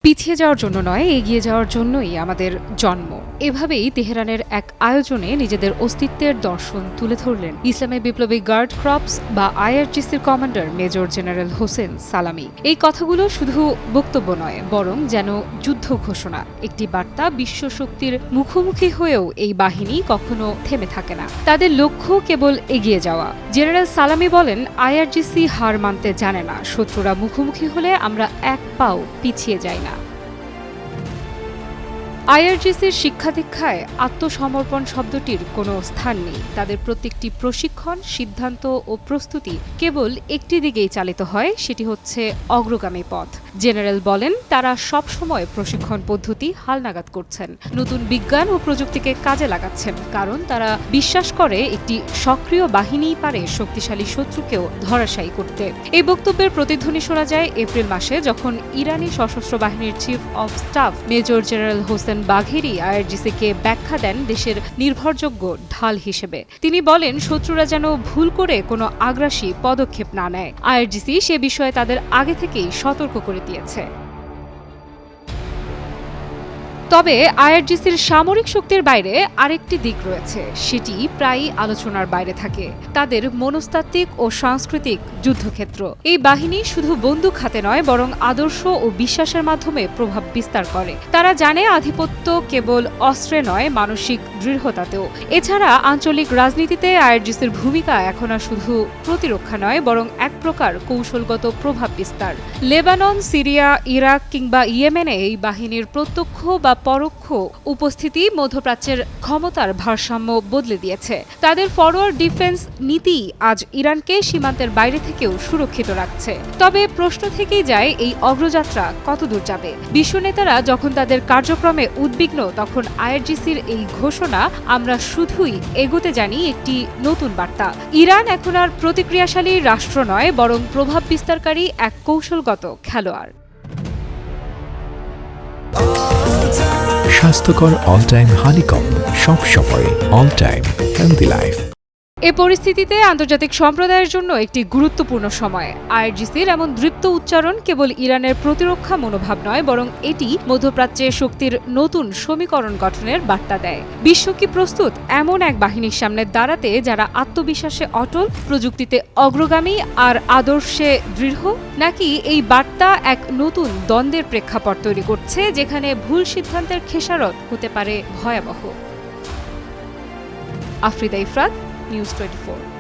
পিছিয়ে যাওয়ার জন্য নয়, এগিয়ে যাওয়ার জন্যই আমাদের জন্ম। এভাবেই তেহরানের এক আয়োজনে নিজেদের অস্তিত্বের দর্শন তুলে ধরলেন ইসলামী বিপ্লবী গার্ড ক্রপস বা আইআরজিসির কমান্ডার মেজর জেনারেল হোসেন সালামি। এই কথাগুলো শুধু বক্তব্য নয়, বরং যেন যুদ্ধ ঘোষণা, একটি বার্তা। বিশ্ব শক্তির মুখোমুখি হয়েও এই বাহিনী কখনো থেমে থাকে না, তাদের লক্ষ্য কেবল এগিয়ে যাওয়া। জেনারেল সালামি বলেন, আইআরজিসি হার মানতে জানে না, শত্রুরা মুখোমুখি হলে আমরা এক পাও পিছিয়ে যাই না। আইআরজিসির শিক্ষা দীক্ষায় আত্মসমর্পণ শব্দটির কোনো স্থান নেই। তাদের প্রত্যেকটি প্রশিক্ষণ, সিদ্ধান্ত ও প্রস্তুতি কেবল একটি দিকেই চালিত হয়, সেটি হচ্ছে অগ্রগামী পথ। জেনারেল বলেন, তারা সব সময় প্রশিক্ষণ পদ্ধতি হালনাগাদ করছেন, নতুন বিজ্ঞান ও প্রযুক্তিকে কাজে লাগাচ্ছেন, কারণ তারা বিশ্বাস করে একটি সক্রিয় বাহিনীই পারে শক্তিশালী শত্রুকেও ধরাশায়ী করতে। এই বক্তব্যের প্রতিধ্বনি শোনা যায় এপ্রিল মাসে, যখন ইরানি সশস্ত্র বাহিনীর chief of staff major general Hossein Bagheri আইআরজিসিকে ব্যাখ্যা দেন দেশের নির্ভরযোগ্য ঢাল হিসেবে। তিনি বলেন, শত্রুরা যেন ভুল করে কোনো আগ্রাসী পদক্ষেপ না নেয়। আইআরজিসি সে বিষয়ে তাদের আগে থেকেই সতর্ক করে দিয়েছে। তবে আইআরজিসির সামরিক শক্তির বাইরে আরেকটি দিক রয়েছে, সেটি প্রায়ই আলোচনার বাইরে থাকে, তাদের মনস্তাত্ত্বিক ও সাংস্কৃতিক যুদ্ধক্ষেত্র। এই বাহিনী শুধু বন্দুক হাতে নয়, বরং আদর্শ ও বিশ্বাসের মাধ্যমে প্রভাব বিস্তার করে। তারা জানে আধিপত্য কেবল অস্ত্রে নয়, মানসিক দৃঢ়তাতেও। এছাড়া আঞ্চলিক রাজনীতিতে আইআরজিসির ভূমিকা এখন আর শুধু প্রতিরক্ষা নয়, বরং এক প্রকার কৌশলগত প্রভাব বিস্তার। লেবানন, সিরিয়া, ইরাক কিংবা ইয়েমেনে এই বাহিনীর প্রত্যক্ষ বা পরোক্ষ উপস্থিতি মধ্যপ্রাচ্যের ক্ষমতার ভারসাম্য বদলে দিয়েছে। তাদের ফরওয়ার্ড ডিফেন্স নীতি আজ ইরানকে সীমান্তের বাইরে থেকেও সুরক্ষিত রাখছে। তবে প্রশ্ন থেকেই যায়, এই অগ্রযাত্রা কতদূর যাবে? বিশ্ব নেতারা যখন তাদের কার্যক্রমে উদ্বিগ্ন, তখন আইআরজিসির এই ঘোষণা আমরা শুধুই এগোতে জানি একটি নতুন বার্তা। ইরান এখন আর প্রতিক্রিয়াশালী রাষ্ট্র নয়, বরং প্রভাব বিস্তারকারী এক কৌশলগত খেলোয়াড়। স্বাস্থ্যকর অল টাইম হানিকম, সব সময় অল টাইম হেলদি লাইফ। এ পরিস্থিতিতে আন্তর্জাতিক সম্প্রদায়ের জন্য একটি গুরুত্বপূর্ণ সময়। আইআরজিসির এমন দৃপ্ত উচ্চারণ কেবল ইরানের প্রতিরক্ষা মনোভাব নয়, বরং এটি মধ্যপ্রাচ্যে শক্তির নতুন সমীকরণ গঠনের বার্তা দেয়। বিশ্ব কি প্রস্তুত এমন এক বাহিনীর সামনে দাঁড়াতে, যারা আত্মবিশ্বাসে অটল, প্রযুক্তিতে অগ্রগামী আর আদর্শে দৃঢ়? নাকি এই বার্তা এক নতুন দ্বন্দ্বের প্রেক্ষাপট তৈরি করছে, যেখানে ভুল সিদ্ধান্তের খেসারত হতে পারে ভয়াবহ? আফ্রিদা ইফরাত, News 24।